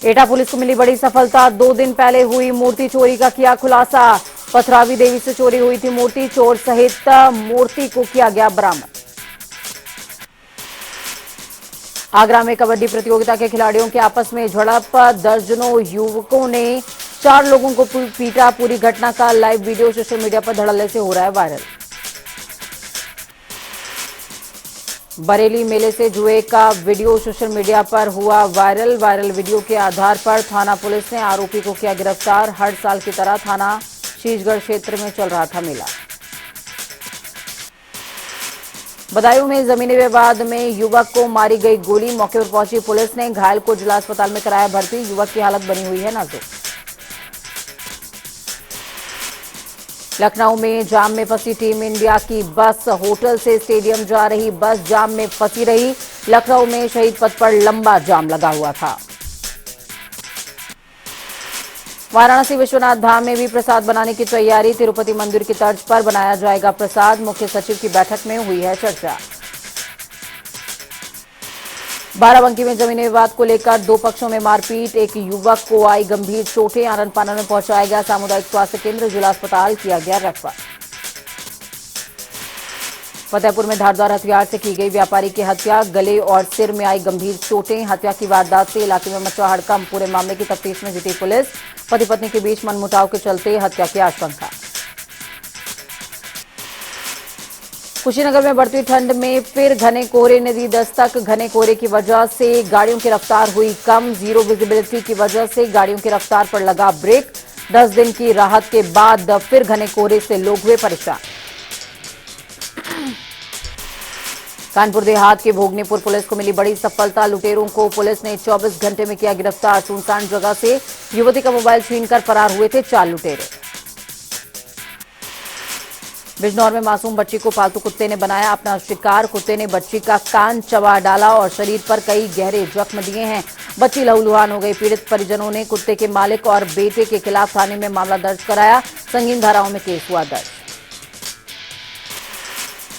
एटा police को मिली बड़ी सफलता। 2 दिन पहले हुई मूर्ति चोरी का किया खुलासा। पथरावी देवी से चोरी हुई थी मूर्ति। चोर सहित मूर्ति को किया गया बरामद। आगरा में कबड्डी प्रतियोगिता के खिलाड़ियों के आपस में झड़प। दर्जनों युवकों ने 4 लोगों को पीटा। पूरी घटना का लाइव वीडियो सोशल मीडिया पर धड़ल्ले से हो रहा है वायरल। बरेली मेले से जुए का वीडियो सोशल मीडिया पर हुआ वायरल वीडियो के आधार पर थाना पुलिस ने आरोपी को किया गिरफ्तार। हर साल की तरह थाना शीशगढ़ क्षेत्र में चल रहा था मेला। बदायूं में जमीनी विवाद में युवक को मारी गई गोली। मौके पर पहुंची पुलिस ने घायल को जिला अस्पताल में कराया भर्ती। युवक की हालत बनी हुई है नाजुक। लखनऊ में जाम में फंसी टीम इंडिया की बस। होटल से स्टेडियम जा रही बस जाम में फंसी रही। लखनऊ में शहीद पथ पर लंबा जाम लगा हुआ था। वाराणसी विश्वनाथ धाम में भी प्रसाद बनाने की तैयारी। तिरुपति मंदिर की तर्ज पर बनाया जाएगा प्रसाद। मुख्य सचिव की बैठक में हुई है चर्चा। बाराबंकी में जमीनी विवाद को लेकर 2 पक्षों में मारपीट। एक युवक को आई गंभीर चोटें। आनंद पानन में पहुंचाया गया सामुदायिक स्वास्थ्य केंद्र। जिला अस्पताल किया गया रेफर। फतेहपुर में धारदार हथियार से की गई व्यापारी की हत्या। गले और सिर में आई गंभीर चोटें। हत्या की वारदात से इलाके में मचा हड़कंप। पूरे मामले की तफ्तीश में जुटी पुलिस। पति पत्नी के बीच मनमुटाव के चलते हत्या की आशंका। कुशीनगर में बढ़ती ठंड में फिर घने कोहरे ने दी दस्तक। घने कोहरे की वजह से गाड़ियों की रफ्तार हुई कम। जीरो विजिबिलिटी की वजह से गाड़ियों की रफ्तार पर लगा ब्रेक। 10 दिन की राहत के बाद फिर घने कोहरे से लोग हुए परेशान। कानपुर देहात के भोगनीपुर पुलिस को मिली बड़ी सफलता। लुटेरों को पुलिस ने 24 घंटे में किया गिरफ्तार। सुनसान जगह से युवती का मोबाइल छीनकर फरार हुए थे 4 लुटेरे। बिजनौर में मासूम बच्ची को पालतू कुत्ते ने बनाया अपना शिकार। कुत्ते ने बच्ची का कान चबा डाला और शरीर पर कई गहरे जख्म दिए हैं। बच्ची लहूलुहान हो गई। पीड़ित परिजनों ने कुत्ते के मालिक और बेटे के खिलाफ थाने में मामला दर्ज कराया। संगीन धाराओं में केस हुआ दर्ज।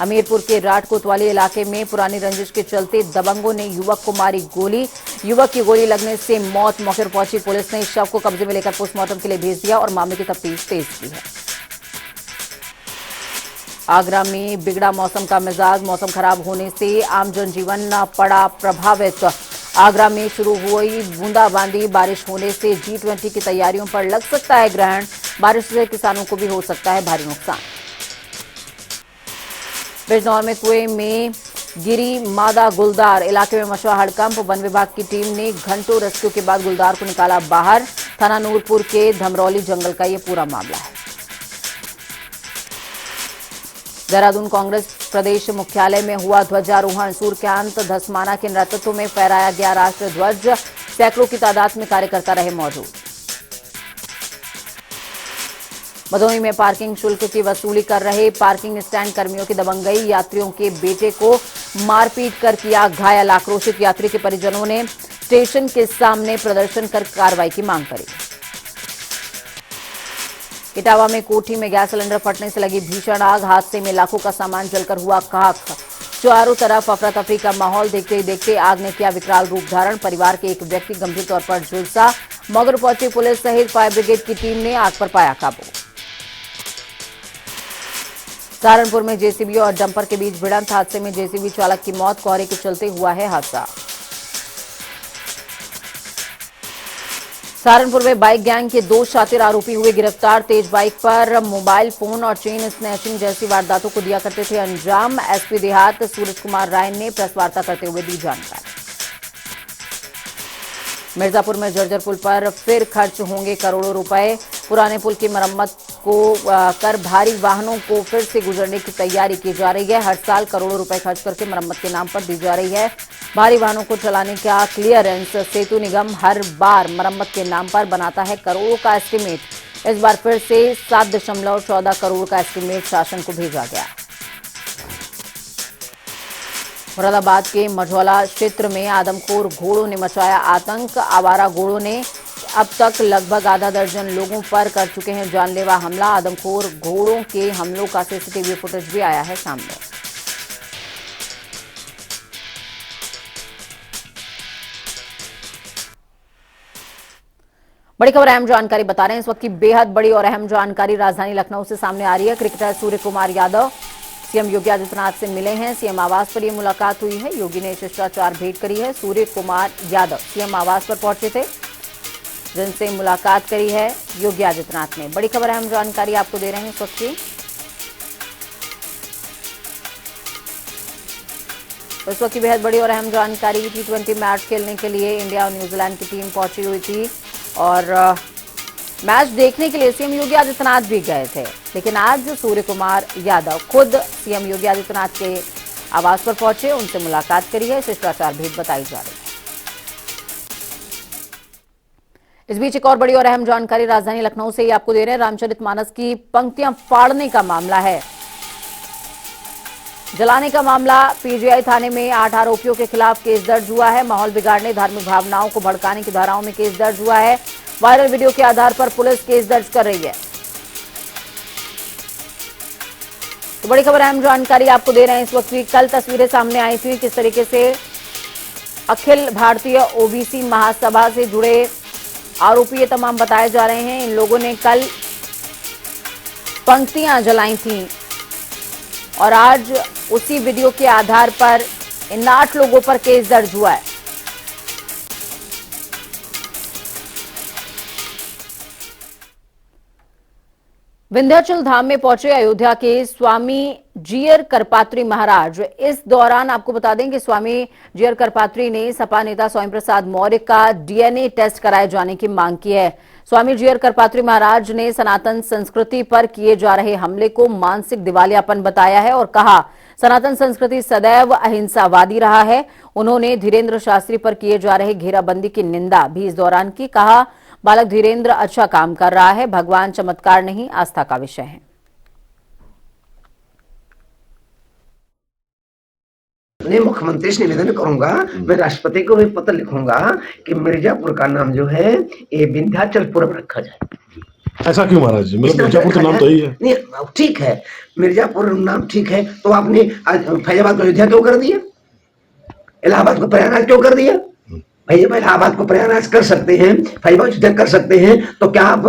हमीरपुर के राट कोतवाली इलाके में पुरानी रंजिश के चलते दबंगों ने युवक को मारी गोली। युवक की गोली लगने से मौत। मौके पर पहुंची पुलिस ने शव को कब्जे में लेकर पोस्टमार्टम के लिए भेज दिया और मामले की तफ्तीश तेज की है। आगरा में बिगड़ा मौसम का मिजाज। मौसम खराब होने से आम जनजीवन पड़ा प्रभावित। आगरा में शुरू हुई बूंदाबांदी। बारिश होने से G20 की तैयारियों पर लग सकता है ग्रहण। बारिश से किसानों को भी हो सकता है भारी नुकसान। बिजनौर में कुएं में गिरी मादा गुलदार। इलाके में मचा हड़कंप। वन विभाग की टीम ने घंटों रेस्क्यू के बाद गुलदार को निकाला बाहर। थाना नूरपुर के धमरौली जंगल का यह पूरा मामला है। देहरादून कांग्रेस प्रदेश मुख्यालय में हुआ ध्वजारोहण। सूर्यकांत धस्माना के नेतृत्व में फहराया गया राष्ट्रीय ध्वज। सैकड़ों की तादाद में कार्यकर्ता रहे मौजूद। भदोही में पार्किंग शुल्क की वसूली कर रहे पार्किंग स्टैंड कर्मियों की दबंगई। यात्रियों के बेटे को मारपीट कर किया घायल। आक्रोशित यात्री के परिजनों ने स्टेशन के सामने प्रदर्शन कर कार्रवाई की मांग करी। इटावा में कोठी में गैस सिलेंडर फटने से लगी भीषण आग। हादसे में लाखों का सामान जलकर हुआ खाक। चारों तरफ अफरा तफरी का माहौल। देखते ही देखते आग ने किया विकराल रूप धारण। परिवार के एक व्यक्ति गंभीर तौर पर झुलसा। मौके पर पहुंची पुलिस सहित फायर ब्रिगेड की टीम ने आग पर पाया काबू। सहारनपुर में जेसीबी और डंपर के बीच भिड़ंत। हादसे में जेसीबी चालक की मौत। कोहरे के चलते हुआ है हादसा। सहारनपुर में बाइक गैंग के 2 शातिर आरोपी हुए गिरफ्तार। तेज बाइक पर मोबाइल फोन और चेन स्नैचिंग जैसी वारदातों को दिया करते थे अंजाम। एसपी देहात सूरज कुमार राय ने प्रेस वार्ता करते हुए दी जानकारी। मिर्जापुर में जर्जर पुल पर फिर खर्च होंगे करोड़ों रुपए। पुराने पुल की मरम्मत को कर भारी वाहनों को फिर से गुजरने की तैयारी की जा रही है। हर साल करोड़ों रुपए खर्च करके मरम्मत के नाम पर दी जा रही है। भारी वाहनों को चलाने का क्लियरेंस सेतु निगम हर बार मरम्मत के नाम पर बनाता है करोड़ों का एस्टीमेट। इस बार फिर से 7.14 करोड़ का एस्टीमेट शासन को भेजा गया। मुरादाबाद के मझौला क्षेत्र में आदमखोर घोड़ों ने मचाया आतंक। आवारा घोड़ों ने अब तक लगभग आधा दर्जन लोगों पर कर चुके हैं जानलेवा हमला। आदमखोर घोड़ों के हमलों का सीसीटीवी फुटेज भी आया है सामने। बड़ी खबर अहम जानकारी बता रहे हैं इस वक्त की बेहद बड़ी और अहम जानकारी राजधानी लखनऊ से सामने आ रही है। क्रिकेटर सूर्य कुमार यादव सीएम योगी आदित्यनाथ से मिले हैं। सीएम आवास पर यह मुलाकात हुई है। योगी ने शिष्टाचार भेंट करी है। सूर्य कुमार यादव सीएम आवास पर पहुंचे थे, जिनसे मुलाकात करी है योगी आदित्यनाथ ने। बड़ी खबर अहम जानकारी आपको दे रहे हैं इस वक्त की। इस वक्त की बेहद बड़ी और अहम जानकारी, T20 मैच खेलने के लिए इंडिया और न्यूजीलैंड की टीम पहुंची हुई थी और मैच देखने के लिए सीएम योगी आदित्यनाथ भी गए थे। लेकिन आज सूर्य कुमार यादव खुद सीएम योगी आदित्यनाथ के आवास पर पहुंचे, उनसे मुलाकात करी है। शिष्टाचार भेंट बताई जा रही है। इस बीच एक और बड़ी और अहम जानकारी राजधानी लखनऊ से ही आपको दे रहे हैं। रामचरितमानस की पंक्तियां फाड़ने का मामला है, जलाने का मामला। पीजीआई थाने में 8 आरोपियों के खिलाफ केस दर्ज हुआ है। माहौल बिगाड़ने, धार्मिक भावनाओं को भड़काने की धाराओं में केस दर्ज हुआ है। वायरल वीडियो के आधार पर पुलिस केस दर्ज कर रही है। तो बड़ी खबर अहम जानकारी आपको दे रहे हैं इस वक्त की। कल तस्वीरें सामने आई थी किस तरीके से अखिल भारतीय ओबीसी महासभा से जुड़े आरोपी ये तमाम बताए जा रहे हैं। इन लोगों ने कल पंक्तियां जलाई थी और आज उसी वीडियो के आधार पर इन 8 लोगों पर केस दर्ज हुआ है। विंध्याचल धाम में पहुंचे अयोध्या के स्वामी जीयर करपात्री महाराज। इस दौरान आपको बता दें कि स्वामी जीयर करपात्री ने सपा नेता स्वामी प्रसाद मौर्य का डीएनए टेस्ट कराए जाने की मांग की है। स्वामी जीयर करपात्री महाराज ने सनातन संस्कृति पर किए जा रहे हमले को मानसिक दिवालियापन बताया है और कहा, सनातन संस्कृति सदैव अहिंसावादी रहा है। उन्होंने धीरेन्द्र शास्त्री पर किए जा रहे घेराबंदी की निंदा भी इस दौरान की। कहा, बालक धीरेन्द्र अच्छा काम कर रहा है। भगवान चमत्कार नहीं, आस्था का विषय है। मैं मुख्यमंत्री से निवेदन करूंगा, मैं राष्ट्रपति को भी पत्र लिखूंगा कि मिर्जापुर का नाम जो है ये विंध्याचलपुरम रखा जाए। ऐसा क्यों महाराज जी? मतलब मिर्जापुर तो नाम तो यही है। नहीं ठीक है, मिर्जापुर नाम ठीक है, तो आपने आज फैजाबाद को अयोध्या क्यों कर दिया? इलाहाबाद को प्रयागराज क्यों कर दिया? भाई जब इलाहाबाद को प्रयागराज कर सकते हैं, फैजाबाद अयोध्या कर सकते हैं, तो क्या आप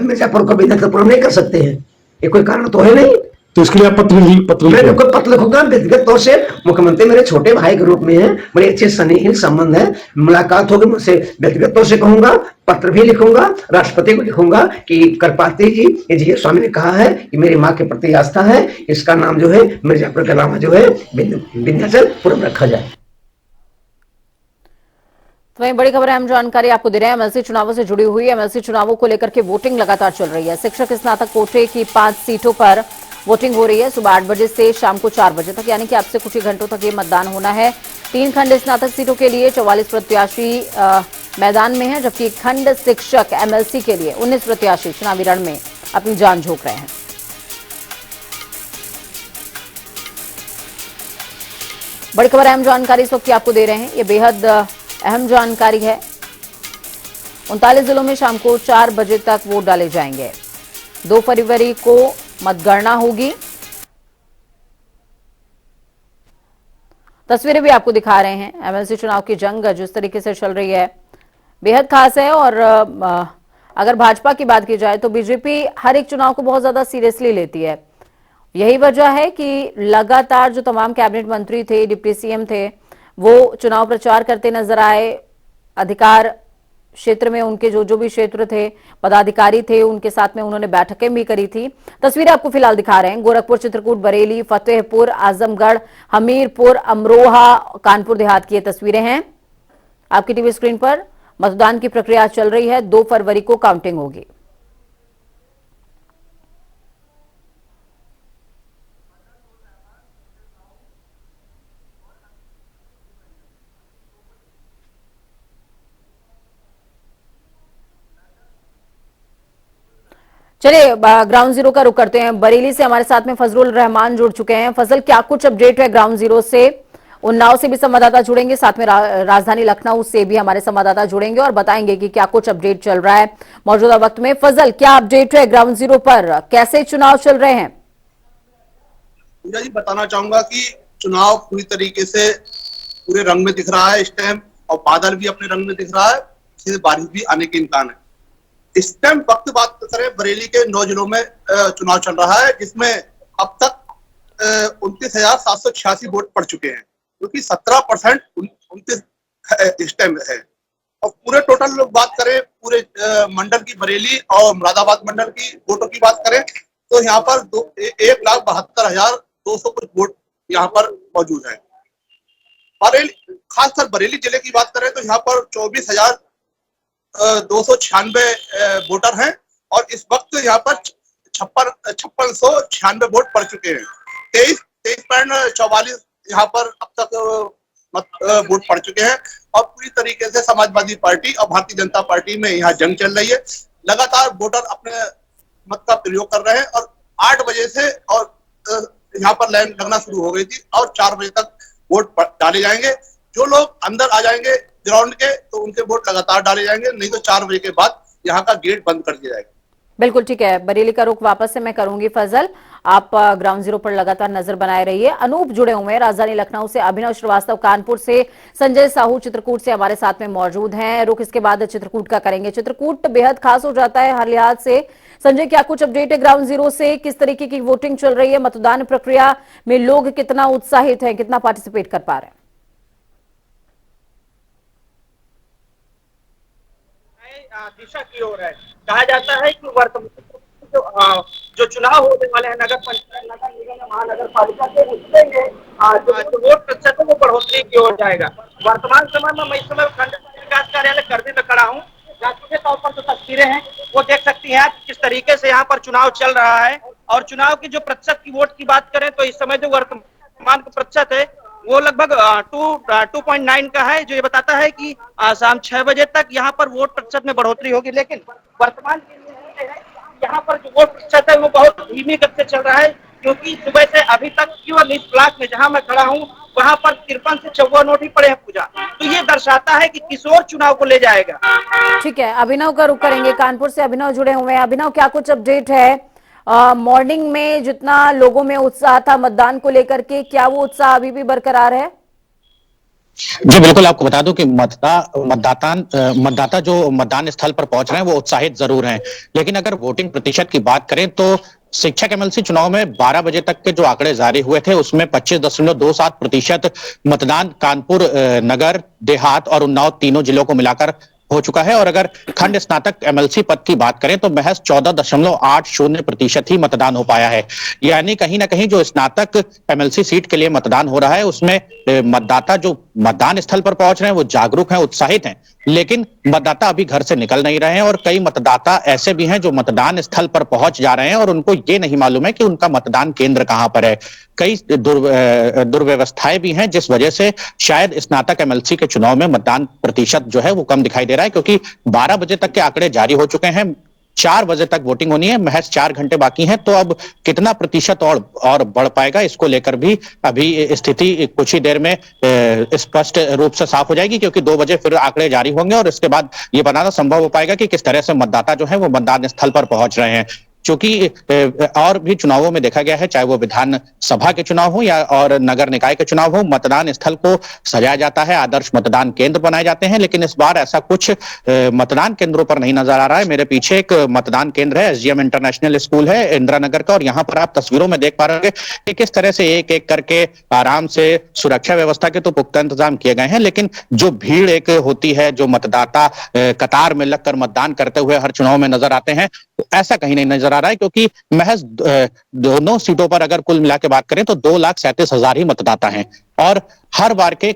मिर्जापुर को विंध्याचलपुरम नहीं कर सकते हैं? ये कोई कारण तो है नहीं। तो इसके लिए आप पत्र मैं पत्र लिखूंगा। व्यक्तिगत तौर से मुख्यमंत्री मेरे छोटे भाई के रूप में है, बड़े अच्छे स्नेहिल संबंध है, मुलाकात होगी, मुझसे व्यक्तिगत तौर से कहूंगा, पत्र भी लिखूंगा, राष्ट्रपति को लिखूंगा कि करपात्री जी, ये जी स्वामी ने कहा है कि मेरी माँ के प्रति आस्था है, इसका नाम जो है मिर्जापुर का नाम जो है विंध्याचलपुरम रखा जाए। तो वहीं बड़ी खबर अहम जानकारी आपको दे रहे हैं एमएलसी चुनावों से जुड़ी हुई। एमएलसी चुनावों को लेकर के वोटिंग लगातार चल रही है। शिक्षक स्नातक कोटे की 5 सीटों पर वोटिंग हो रही है। सुबह 8 बजे से शाम को 4 बजे तक, यानी कि अब से कुछ ही घंटों तक ये मतदान होना है। 3 खंड स्नातक सीटों के लिए 44 प्रत्याशी मैदान में हैं, जबकि खंड शिक्षक एमएलसी के लिए 19 प्रत्याशी चुनावी रण में अपनी जान झोंक रहे हैं। बड़ी खबर अहम जानकारी इस वक्त की आपको दे रहे हैं। ये बेहद अहम जानकारी है। 39 जिलों में शाम को 4 बजे तक वोट डाले जाएंगे। 2 फरवरी को मतगणना होगी। तस्वीरें भी आपको दिखा रहे हैं। एमएलसी चुनाव की जंग जिस तरीके से चल रही है बेहद खास है। और अगर भाजपा की बात की जाए तो बीजेपी हर एक चुनाव को बहुत ज्यादा सीरियसली लेती है। यही वजह है कि लगातार जो तमाम कैबिनेट मंत्री थे, डिप्टी सीएम थे, वो चुनाव प्रचार करते नजर आए। अधिकार क्षेत्र में उनके जो भी क्षेत्र थे, पदाधिकारी थे, उनके साथ में उन्होंने बैठकें भी करी थी। तस्वीरें आपको फिलहाल दिखा रहे हैं। गोरखपुर, चित्रकूट, बरेली, फतेहपुर, आजमगढ़, हमीरपुर, अमरोहा, कानपुर देहात की ये तस्वीरें हैं आपकी टीवी स्क्रीन पर। मतदान की प्रक्रिया चल रही है। 2 फरवरी को काउंटिंग होगी। चलिए ग्राउंड जीरो का रुख करते हैं। बरेली से हमारे साथ में फजलुर रहमान जुड़ चुके हैं। फजल, क्या कुछ अपडेट है ग्राउंड जीरो से? उन्नाव से भी संवाददाता जुड़ेंगे, साथ में राजधानी लखनऊ से भी हमारे संवाददाता जुड़ेंगे और बताएंगे कि क्या कुछ अपडेट चल रहा है मौजूदा वक्त में। फजल, क्या अपडेट है ग्राउंड जीरो पर? कैसे चुनाव चल रहे हैं? पूजा जी, बताना चाहूंगा कि चुनाव पूरी तरीके से पूरे रंग में दिख रहा है इस टाइम, और बादल भी अपने रंग में दिख रहा है। बारिश भी आने के इम्कान है। इस टाइम वक्त बात करें, बरेली के 9 जिलों में चुनाव चल रहा है, जिसमें अब तक 29,786 वोट पड़ चुके हैं, जो कि 17% 29 इस टाइम है। और पूरे टोटल लोग बात करें, पूरे मंडल की, बरेली और मुरादाबाद मंडल की वोटों की बात करें, तो यहाँ पर 1,72,200 कुछ वोट यहाँ पर मौजूद है। बरेली, खासकर बरेली जिले की बात करें तो यहाँ पर 24,296 वोटर हैं, और इस वक्त यहाँ पर 5696 वोट पड़ चुके हैं। 23.44 यहाँ पर अब तक वोट पड़ चुके हैं, और पूरी तरीके से समाजवादी पार्टी और भारतीय जनता पार्टी में यहाँ जंग चल रही है। लगातार वोटर अपने मत का प्रयोग कर रहे हैं, और 8 बजे से और यहाँ पर लाइन लगना शुरू हो गई थी, और 4 बजे तक वोट डाले जाएंगे। जो लोग अंदर आ जाएंगे ग्राउंड के, तो उनके वोट लगातार डाले जाएंगे, नहीं तो 4 बजे के बाद यहाँ का गेट बंद कर दिया जाएगा। बिल्कुल ठीक है, बरेली का रुख वापस से मैं करूंगी। फजल, आप ग्राउंड जीरो पर लगातार नजर बनाए रहिए। अनूप जुड़े हुए हैं राजधानी लखनऊ से, अभिनव श्रीवास्तव कानपुर से, संजय साहू चित्रकूट से हमारे साथ में मौजूद हैं। रुख इसके बाद चित्रकूट का करेंगे। चित्रकूट बेहद खास हो जाता है हर लिहाज से। संजय, क्या कुछ अपडेट है ग्राउंड जीरो से? किस तरीके की वोटिंग चल रही है? मतदान प्रक्रिया में लोग कितना उत्साहित है, कितना पार्टिसिपेट कर पा रहे हैं? दिशा की ओर है। कहा जाता है कि वर्तमान जो चुनाव होने वाले हैं नगर पंचायत, नगर निगम, महानगर पालिका के, उसमें जो वोट प्रतिशत है वो बढ़ोतरी की ओर जाएगा। वर्तमान समय में मैं इस समय खंड विकास कार्यालय करबी में खड़ा हूँ, जहाँ सीधे तौर पर जो तस्वीरें हैं वो देख सकती हैं आप, किस तरीके से यहाँ पर चुनाव चल रहा है। और चुनाव की जो प्रतिशत की वोट की बात करें तो इस समय जो वर्तमान का प्रतिशत है वो लगभग 2.9 का है, जो ये बताता है कि शाम 6 बजे तक यहाँ पर वोट प्रतिशत में बढ़ोतरी होगी। लेकिन वर्तमान यहाँ पर जो वोट प्रतिशत है वो बहुत धीमी गति से चल रहा है, क्योंकि सुबह से अभी तक केवल इस ब्लॉक में जहाँ मैं खड़ा हूँ वहाँ पर 53 से 54 नोट ही पड़े हैं पूजा। तो ये दर्शाता है कि किशोर चुनाव को ले जाएगा। ठीक है, अभिनव का रुख करेंगे। कानपुर से अभिनव जुड़े हुए हैं। अभिनव, क्या कुछ अपडेट है? मॉर्निंग में जितना लोगों में उत्साह था मतदान को लेकर के, क्या वो उत्साह अभी भी बरकरार है? जी बिल्कुल, आपको बता दूं कि मतदाता जो मतदान स्थल पर पहुंच रहे हैं वो उत्साहित जरूर हैं, लेकिन अगर वोटिंग प्रतिशत की बात करें तो शिक्षक एमएलसी चुनाव में 12 बजे तक के जो आंकड़े जारी हुए थे उसमें 25.27% मतदान कानपुर नगर, देहात और उन्नाव तीनों जिलों को मिलाकर हो चुका है। और अगर खंड स्नातक एमएलसी पद की बात करें तो महज 14.80% ही मतदान हो पाया है। यानी कहीं ना कहीं जो स्नातक एमएलसी सीट के लिए मतदान हो रहा है उसमें मतदाता जो मतदान स्थल पर पहुंच रहे हैं वो जागरूक हैं, उत्साहित हैं, लेकिन मतदाता अभी घर से निकल नहीं रहे हैं। और कई मतदाता ऐसे भी हैं जो मतदान स्थल पर पहुंच जा रहे हैं और उनको ये नहीं मालूम है कि उनका मतदान केंद्र कहां पर है। कई दुर्व्यवस्थाएं भी हैं जिस वजह से शायद स्नातक एमएलसी के चुनाव में मतदान प्रतिशत जो है वो कम दिखाई दे रहा है, क्योंकि 12 बजे तक के आंकड़े जारी हो चुके हैं। 4 बजे तक वोटिंग होनी है, महज 4 घंटे बाकी हैं। तो अब कितना प्रतिशत और बढ़ पाएगा, इसको लेकर भी अभी स्थिति कुछ ही देर में स्पष्ट रूप से साफ हो जाएगी, क्योंकि 2 बजे फिर आंकड़े जारी होंगे और इसके बाद ये बताना संभव हो पाएगा कि किस तरह से मतदाता जो है वो मतदान स्थल पर पहुंच रहे हैं। चूंकि और भी चुनावों में देखा गया है, चाहे वो विधान सभा के चुनाव हो या और नगर निकाय के चुनाव हो, मतदान स्थल को सजाया जाता है, आदर्श मतदान केंद्र बनाए जाते हैं, लेकिन इस बार ऐसा कुछ मतदान केंद्रों पर नहीं नजर आ रहा है। मेरे पीछे एक मतदान केंद्र है, एसजीएम इंटरनेशनल स्कूल है इंदिरा नगर का, और यहाँ पर आप तस्वीरों में देख पा रहे हैं कि किस तरह से एक एक करके आराम से सुरक्षा व्यवस्था के तो पुख्ता इंतजाम किए गए हैं, लेकिन जो भीड़ एक होती है, जो मतदाता कतार में लगकर मतदान करते हुए हर चुनाव में नजर आते हैं, तो ऐसा कहीं नहीं नजर आ रहा है। क्योंकि महज दोनों सीटों पर अगर कुल मिला के बात करें तो 2,37,000 ही मतदाता हैं। और हर बार के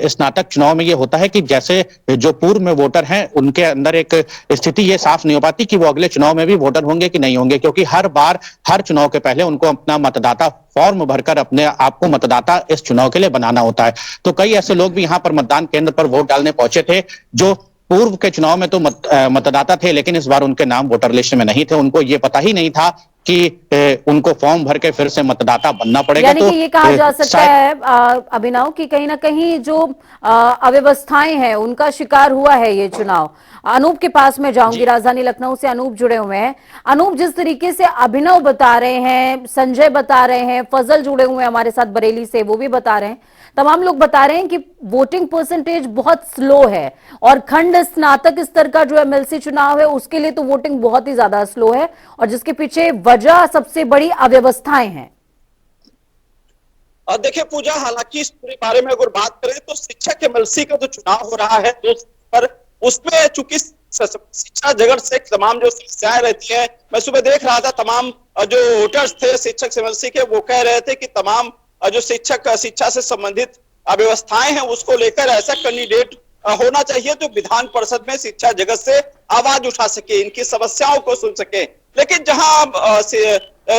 स्नातक चुनाव में ये होता है कि जैसे जो पूर्व में वोटर हैं उनके अंदर एक स्थिति ये साफ नहीं हो पाती कि वो अगले चुनाव में भी वोटर होंगे कि नहीं होंगे, क्योंकि हर बार हर चुनाव के पहले उनको अपना मतदाता फॉर्म भरकर अपने आप को मतदाता इस चुनाव के लिए बनाना होता है। तो कई ऐसे लोग भी यहाँ पर मतदान केंद्र पर वोट डालने पहुंचे थे जो पूर्व के चुनाव में तो मतदाता थे, लेकिन इस बार उनके नाम वोटर लिस्ट में नहीं थे। उनको ये पता ही नहीं था कि उनको फॉर्म भर के फिर से मतदाता बनना पड़ेगा। यानी तो कि ये कहा जा सकता है अभिनव कि कहीं ना कहीं जो अव्यवस्थाएं हैं उनका शिकार हुआ है ये चुनाव। अनूप के पास मैं जाऊंगी, राजधानी लखनऊ से अनूप जुड़े हुए हैं। अनूप, जिस तरीके से अभिनव बता रहे हैं, संजय बता रहे हैं, फजल जुड़े हुए हैं हमारे साथ बरेली से, वो भी बता रहे हैं, तमाम लोग बता रहे हैं कि वोटिंग परसेंटेज बहुत स्लो है और खंड स्नातक स्तर का जो एमएलसी चुनाव है उसके लिए तो वोटिंग बहुत ही ज्यादा स्लो है और जिसके पीछे वजह सबसे बड़ी अव्यवस्थाएं हैं। देखिए पूजा, हालांकि इस पूरे बारे में अगर बात करें तो शिक्षक एमएलसी का जो चुनाव हो रहा है पर उसमें चूंकि शिक्षा जगत से तमाम जो समस्याएं रहती हैं, मैं सुबह देख रहा था तमाम जो वोटर्स थे शिक्षक एमएलसी के, वो कह रहे थे कि तमाम जो शिक्षक शिक्षा से संबंधित अव्यवस्थाएं हैं उसको लेकर ऐसा कैंडिडेट होना चाहिए जो विधान परिषद में शिक्षा जगत से आवाज उठा सके, इनकी समस्याओं को सुन सके। लेकिन जहां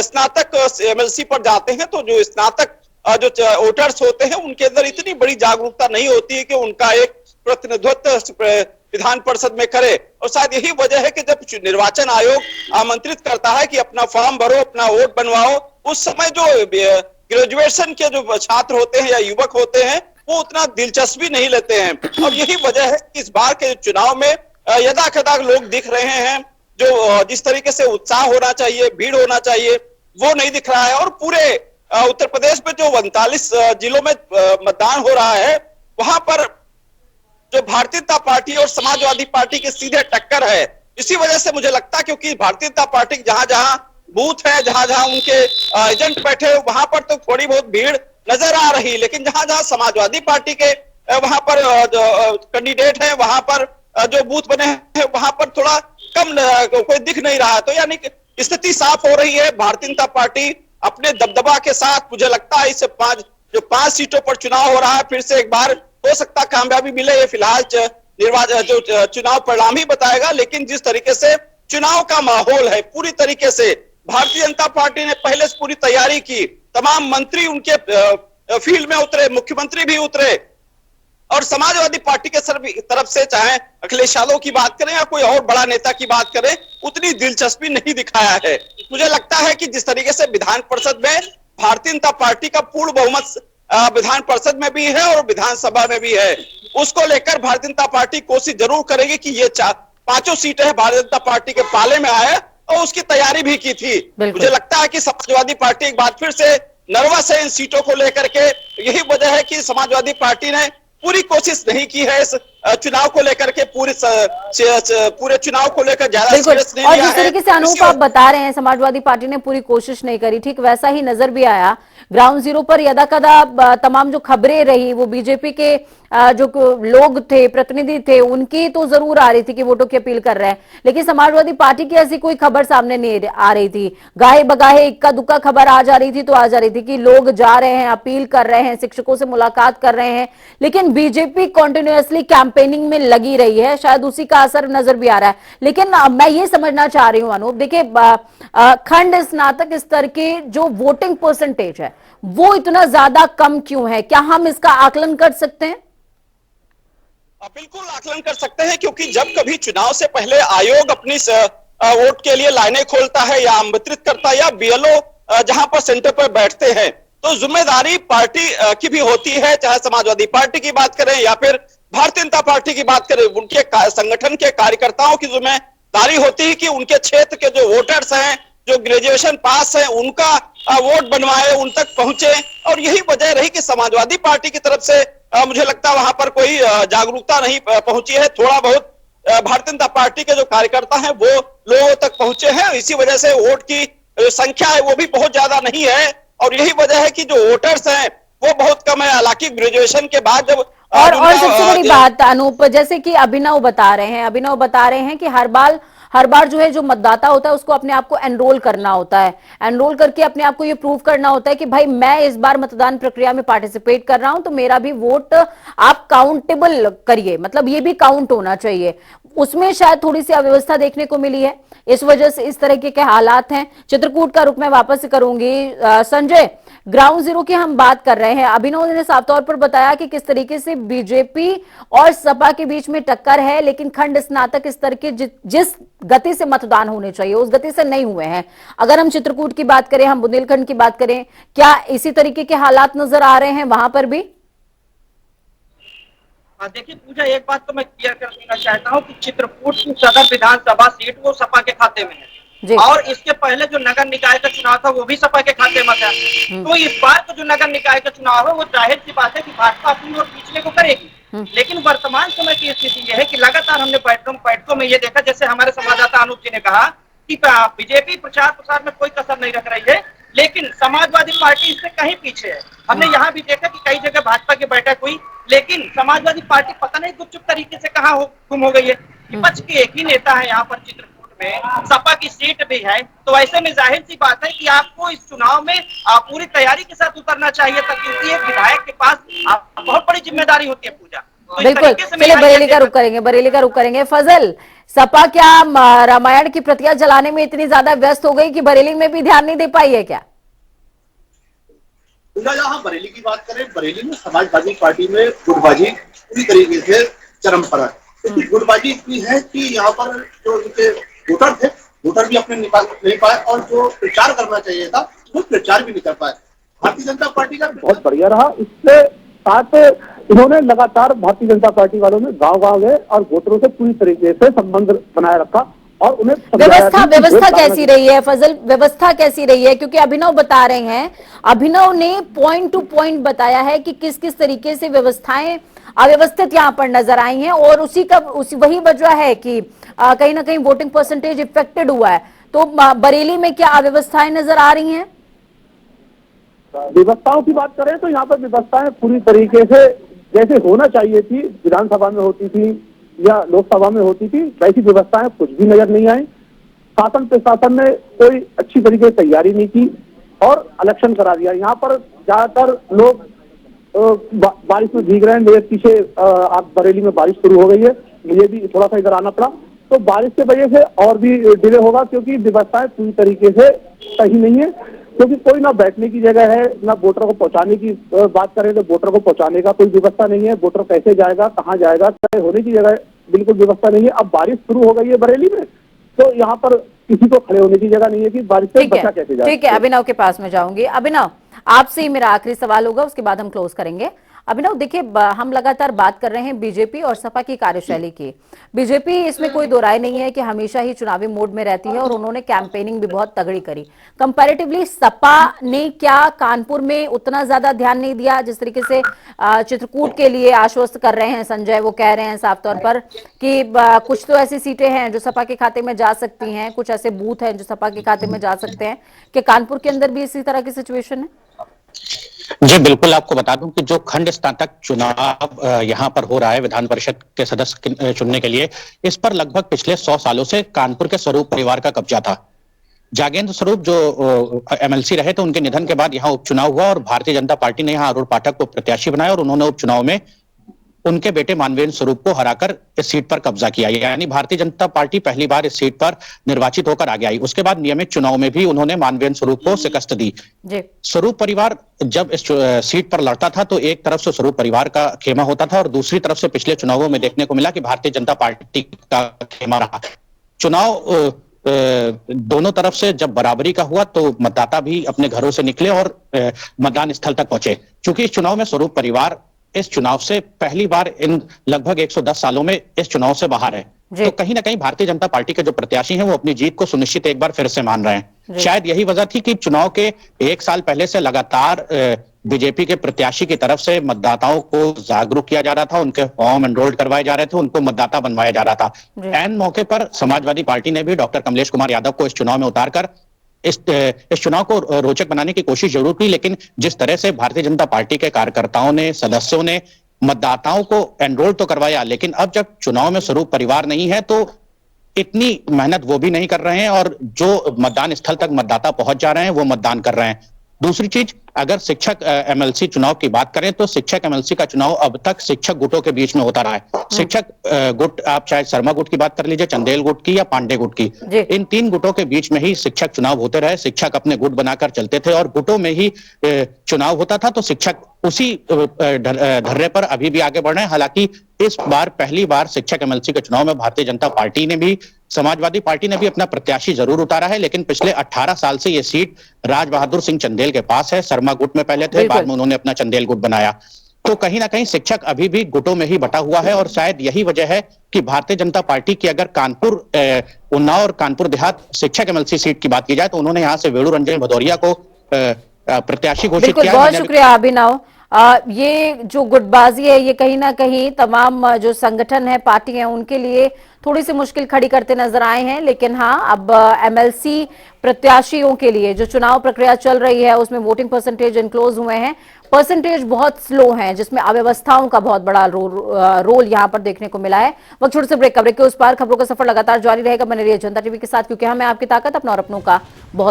स्नातक एमएलसी पर जाते हैं तो जो स्नातक जो वोटर्स होते हैं उनके अंदर इतनी बड़ी जागरूकता नहीं होती है कि उनका एक प्रतिनिधित्व विधान परिषद में करे। और शायद यही वजह है कि जब निर्वाचन आयोग आमंत्रित करता है कि अपना फॉर्म भरो, अपना वोट बनवाओ, उस समय जो ग्रेजुएशन के जो छात्र होते हैं या युवक होते हैं वो उतना दिलचस्पी नहीं लेते हैं। और यही वजह है कि इस बार के चुनाव में यदा कदा लोग दिख रहे हैं, जो जिस तरीके से उत्साह होना चाहिए, भीड़ होना चाहिए, वो नहीं दिख रहा है। और पूरे उत्तर प्रदेश में जो 39 जिलों में मतदान हो रहा है वहां पर जो भारतीय जनता पार्टी और समाजवादी पार्टी की सीधे टक्कर है। इसी वजह से मुझे लगता है क्योंकि भारतीय जनता पार्टी जहां जहां बूथ है, जहां जहां उनके एजेंट बैठे वहां पर तो थोड़ी बहुत भीड़ नजर आ रही, लेकिन जहां जहां समाजवादी पार्टी के वहां पर कैंडिडेट है, वहां पर जो बूथ बने हैं वहां पर थोड़ा कम कोई दिख नहीं रहा। तो यानी स्थिति साफ हो रही है, भारतीय जनता पार्टी अपने दबदबा के साथ, मुझे लगता है इस पांच सीटों पर चुनाव हो रहा है, फिर से एक बार हो सकता कामयाबी मिले। ये फिलहाल निर्वाचन जो चुनाव परिणाम ही बताएगा, लेकिन जिस तरीके से चुनाव का माहौल है पूरी तरीके से भारतीय जनता पार्टी ने पहले से पूरी तैयारी की, तमाम मंत्री उनके फील्ड में उतरे, मुख्यमंत्री भी उतरे, और समाजवादी पार्टी के तरफ से चाहे अखिलेश यादव की बात करें या कोई और बड़ा नेता की बात करें, उतनी दिलचस्पी नहीं दिखाया है। मुझे लगता है कि जिस तरीके से विधान परिषद में भारतीय जनता पार्टी का पूर्ण बहुमत विधान परिषद में भी है और विधानसभा में भी है, उसको लेकर भारतीय जनता पार्टी कोशिश जरूर करेगी कि ये पांचों सीटें भारतीय जनता पार्टी के पाले में आए, और उसकी तैयारी भी की थी। मुझे लगता है कि समाजवादी पार्टी एक बार फिर से नर्वस है इन सीटों को लेकर के। यही वजह है कि समाजवादी पार्टी ने पूरी कोशिश नहीं की है इस चुनाव को लेकर के, पूरे चुनाव को लेकर ज्यादा सीरियस नहीं लिया है। और जिस तरीके से अनूप आप बता रहे हैं समाजवादी पार्टी ने पूरी कोशिश नहीं करी, ठीक वैसा ही नजर भी आया ग्राउंड जीरो पर। यदा कदा तमाम जो खबरें रही वो बीजेपी के जो लोग थे, प्रतिनिधि थे, उनकी तो जरूर आ रही थी कि वोटों की अपील कर रहे हैं, लेकिन समाजवादी पार्टी की ऐसी कोई खबर सामने नहीं आ रही थी। गाहे बगाहे इक्का दुक्का खबर आ जा रही थी तो आ जा रही थी कि लोग जा रहे हैं, अपील कर रहे हैं, शिक्षकों से मुलाकात कर रहे हैं, लेकिन बीजेपी कॉन्टिन्यूअसली कैंपेनिंग में लगी रही है। शायद उसी का असर नजर भी आ रहा है। लेकिन मैं ये समझना चाह रही हूं अनूप, देखिए खंड स्नातक स्तर के जो वोटिंग परसेंटेज है वो इतना ज्यादा कम क्यों है? क्या हम इसका आकलन कर सकते हैं? बिल्कुल आकलन कर सकते हैं, क्योंकि जब कभी चुनाव से पहले आयोग अपनी वोट के लिए लाइनें खोलता है या आमंत्रित करता है या बीएलओ जहां पर सेंटर पर बैठते हैं, तो जिम्मेदारी पार्टी की भी होती है, चाहे समाजवादी पार्टी की बात करें या फिर भारतीय जनता पार्टी की बात करें। उनके संगठन के कार्यकर्ताओं की जिम्मेदारी होती है कि उनके क्षेत्र के जो वोटर्स हैं, जो ग्रेजुएशन पास है, उनका वोट बनवाए, उन तक पहुंचे। और यही वजह रही कि समाजवादी पार्टी की तरफ से मुझे लगता है वहां पर कोई जागरूकता नहीं पहुंची है। थोड़ा बहुत भारतीय जनता पार्टी के जो कार्यकर्ता हैं वो लोगों तक पहुंचे हैं, इसी वजह से वोट की संख्या है वो भी बहुत ज्यादा नहीं है। और यही वजह है कि जो वोटर्स हैं वो बहुत कम है। हालांकि ग्रेजुएशन के बाद जब और सबसे बड़ी बात अनूप, जैसे कि अभिनव बता रहे हैं कि हर बार जो है जो मतदाता होता है उसको अपने आप को एनरोल करना होता है, एनरोल करके अपने आप को ये प्रूव करना होता है कि भाई मैं इस बार मतदान प्रक्रिया में पार्टिसिपेट कर रहा हूं तो मेरा भी वोट आप काउंटेबल करिए, मतलब ये भी काउंट होना चाहिए। उसमें शायद थोड़ी सी अव्यवस्था देखने को मिली है, इस वजह से इस तरह के हालात हैं। चित्रकूट का रुख मैं वापस करूंगी। संजय, ग्राउंड जीरो की हम बात कर रहे हैं। अभिनव ने साफ तौर पर बताया कि किस तरीके से बीजेपी और सपा के बीच में टक्कर है, लेकिन खंड स्नातक स्तर के जिस गति से मतदान होने चाहिए उस गति से नहीं हुए हैं। अगर हम चित्रकूट की बात करें, हम बुंदेलखंड की बात करें, क्या इसी तरीके के हालात नजर आ रहे हैं वहां पर भी? देखिए पूजा, एक बात तो मैं क्लियर कर देना चाहता हूँ कि चित्रकूट की सदर विधानसभा सीट वो सपा के खाते में है और इसके पहले जो नगर निकाय का चुनाव था वो भी सपा के खाते में था। तो इस बार का जो नगर निकाय का चुनाव है वो जाहिर सी बात है कि भाजपा अपनी ओर खींचने को करेगी। लेकिन वर्तमान समय की स्थिति यह है कि लगातार हमने बैठकों में ये देखा, जैसे हमारे संवाददाता अनूप जी ने कहा कि बीजेपी प्रचार प्रसार में कोई कसर नहीं रख रही है, लेकिन समाजवादी पार्टी इससे कहीं पीछे है। हमने यहाँ भी देखा कि कई जगह भाजपा की बैठक हुई, लेकिन समाजवादी पार्टी पता नहीं गुपचुप तरीके से कहाँ गुम हो गई है। विपक्ष के एक ही नेता है यहाँ पर चित्रकूट में, सपा की सीट भी है, तो ऐसे में जाहिर सी बात है कि आपको इस चुनाव में पूरी तैयारी के साथ उतरना चाहिए था, क्योंकि एक विधायक के पास बहुत बड़ी जिम्मेदारी होती है पूजा। तो बिल्कुल, चलिए बरेली का रुख करेंगे। फजल, सपा क्या रामायण की प्रतियां जलाने में इतनी ज्यादा व्यस्त हो गई कि बरेली में भी ध्यान नहीं दे पाई है क्या? यहाँ बरेली की बात करें, बरेली में समाजवादी पार्टी में गुटबाजी पूरी तरीके से चरम पर है। क्योंकि गुटबाजी इतनी है कि यहाँ पर जो उनके वोटर थे, वोटर भी अपने निकाल नहीं पाए और जो प्रचार करना चाहिए था वो प्रचार भी नहीं कर पाए। भारतीय जनता पार्टी का बहुत बढ़िया रहा। इससे साथ इन्होंने लगातार भारतीय जनता पार्टी वालों ने गांव-गांव गए और वोटरों से पूरी तरीके से संबंध बनाए रखा और उन्हें व्यवस्था कैसी रही है फजल? व्यवस्था कैसी रही है? क्योंकि अभिनव बता रहे हैं, अभिनव ने पॉइंट टू पॉइंट बताया है कि किस किस तरीके से व्यवस्थाएं अव्यवस्थित यहाँ पर नजर आई हैं और वही वजह है कि कहीं ना कहीं वोटिंग परसेंटेज इफेक्टेड हुआ है। तो बरेली में क्या अव्यवस्थाएं नजर आ रही हैं? व्यवस्थाओं की बात करें तो यहाँ पर व्यवस्थाएं पूरी तरीके से जैसे होना चाहिए थी, विधानसभा में होती थी या लोकसभा में होती थी, वैसी व्यवस्थाएं कुछ भी नजर नहीं आई। शासन प्रशासन ने कोई अच्छी तरीके से तैयारी नहीं की और इलेक्शन करा दिया। यहाँ पर ज्यादातर लोग बारिश में भीग रहे हैं। मेरे पीछे आप बरेली में बारिश शुरू हो गई है, मुझे भी थोड़ा सा इधर आना पड़ा, तो बारिश की वजह से और भी डिले होगा क्योंकि व्यवस्थाएं पूरी तरीके से सही नहीं है। क्योंकि कोई ना बैठने की जगह है, ना वोटर को पहुंचाने की बात करें तो वोटर को पहुंचाने का कोई व्यवस्था नहीं है। वोटर कैसे जाएगा, कहाँ जाएगा, होने की जगह बिल्कुल व्यवस्था नहीं है। अब बारिश शुरू हो गई है बरेली में, तो यहाँ पर किसी को खड़े होने की जगह नहीं है कि बारिश से बचा कैसे जाए। ठीक है, अभिनव के पास में जाऊंगी। अभिनव, आपसे ही मेरा आखिरी सवाल होगा, उसके बाद हम क्लोज करेंगे। अभिनव, देखिए, हम लगातार बात कर रहे हैं बीजेपी और सपा की कार्यशैली की। बीजेपी, इसमें कोई दो राय नहीं है कि हमेशा ही चुनावी मोड में रहती है और उन्होंने कैंपेनिंग भी बहुत तगड़ी करी। कंपैरेटिवली सपा ने क्या कानपुर में उतना ज्यादा ध्यान नहीं दिया जिस तरीके से चित्रकूट के लिए आश्वस्त कर रहे हैं संजय? वो कह रहे हैं साफ तौर पर कि कुछ तो ऐसी सीटें हैं जो सपा के खाते में जा सकती हैं, कुछ ऐसे बूथ हैं जो सपा के खाते में जा सकते हैं। कि कानपुर के अंदर भी इसी तरह की सिचुएशन है? जी बिल्कुल, आपको बता दूं कि जो खंड स्नातक चुनाव यहाँ पर हो रहा है विधान परिषद के सदस्य चुनने के लिए, इस पर लगभग पिछले 100 सालों से कानपुर के स्वरूप परिवार का कब्जा था। जागेंद्र स्वरूप जो एमएलसी रहे थे, उनके निधन के बाद यहाँ उपचुनाव हुआ और भारतीय जनता पार्टी ने यहाँ अरुण पाठक को प्रत्याशी बनाया और उन्होंने उपचुनाव में उनके बेटे मानवेंद्र स्वरूप को हराकर इस सीट पर कब्जा किया। यानी भारतीय जनता पार्टी पहली बार इस सीट पर निर्वाचित होकर आगे आई। उसके बाद नियमित चुनाव में भी उन्होंने मानवेंद्र स्वरूप को शिकस्त दी। स्वरूप परिवार जब इस सीट पर लड़ता था तो एक तरफ से स्वरूप परिवार का खेमा होता था और दूसरी तरफ से पिछले चुनावों में देखने को मिला कि भारतीय जनता पार्टी का खेमा रहा। चुनाव दोनों तरफ से जब बराबरी का हुआ तो मतदाता भी अपने घरों से निकले और मतदान स्थल तक पहुंचे। चूंकि इस चुनाव में स्वरूप परिवार इस चुनाव से पहली बार इन लगभग 110 सालों में इस चुनाव से बाहर है, तो कहीं ना कहीं भारतीय जनता पार्टी के जो प्रत्याशी हैं वो अपनी जीत को सुनिश्चित एक बार फिर से मान रहे हैं। शायद यही वजह थी कि चुनाव के 1 साल पहले से लगातार बीजेपी के प्रत्याशी की तरफ से मतदाताओं को जागरूक किया जा रहा था, उनके फॉर्म एनरोल्ड करवाए जा रहे थे, उनको मतदाता बनवाया जा रहा था। ऐन मौके पर समाजवादी पार्टी ने भी डॉक्टर कमलेश कुमार यादव को इस चुनाव में उतारकर इस चुनाव को रोचक बनाने की कोशिश जरूर की, लेकिन जिस तरह से भारतीय जनता पार्टी के कार्यकर्ताओं ने, सदस्यों ने मतदाताओं को एनरोल तो करवाया, लेकिन अब जब चुनाव में स्वरूप परिवार नहीं है तो इतनी मेहनत वो भी नहीं कर रहे हैं और जो मतदान स्थल तक मतदाता पहुंच जा रहे हैं वो मतदान कर रहे हैं। दूसरी चीज, अगर शिक्षक एमएलसी चुनाव की बात करें तो शिक्षक एमएलसी का चुनाव अब तक शिक्षक गुटों के बीच में होता रहा है। शिक्षक गुट, आप चाहे शर्मा गुट की बात कर लीजिए, चंदेल गुट की या पांडे गुट की, इन 3 गुटों के बीच में ही शिक्षक चुनाव होते रहे। शिक्षक अपने गुट बनाकर चलते थे और गुटों में ही चुनाव होता था, तो शिक्षक उसी धर्रे पर अभी भी आगे बढ़ रहे हैं। हालांकि इस बार पहली बार शिक्षक एमएलसी के चुनाव में भारतीय जनता पार्टी ने भी समाजवादी पार्टी ने भी अपना प्रत्याशी जरूर उतारा है, लेकिन पिछले 18 साल से ये सीट राज बहादुर सिंह चंदेल के पास है। शर्मा गुट में पहले थे, बाद में उन्होंने अपना चंदेल गुट बनाया। तो कहीं ना कहीं शिक्षक अभी भी गुटों में ही बटा हुआ है और शायद यही वजह है कि भारतीय जनता पार्टी की अगर कानपुर, उन्नाव और कानपुर देहात शिक्षक एमएलसी सीट की बात की जाए तो उन्होंने यहाँ से वेणु रंजन भदौरिया को प्रत्याशी घोषित बिल्कुल, किया। बहुत शुक्रिया अभिनव। ये जो गुटबाजी है ये कहीं ना कहीं तमाम जो संगठन है, पार्टी है, उनके लिए थोड़ी सी मुश्किल खड़ी करते नजर आए हैं। लेकिन हाँ, अब एमएलसी प्रत्याशियों के लिए जो चुनाव प्रक्रिया चल रही है उसमें वोटिंग परसेंटेज इनक्लोज हुए हैं, परसेंटेज बहुत स्लो हैं, जिसमें अव्यवस्थाओं का बहुत बड़ा रोल यहां पर देखने को मिला है। वक्त छोटे से ब्रेक के उस पार खबरों का सफर लगातार जारी रहेगा। बने रहिए जनता टीवी के साथ, क्योंकि हमें आपकी ताकत अपना और अपनों का बहुत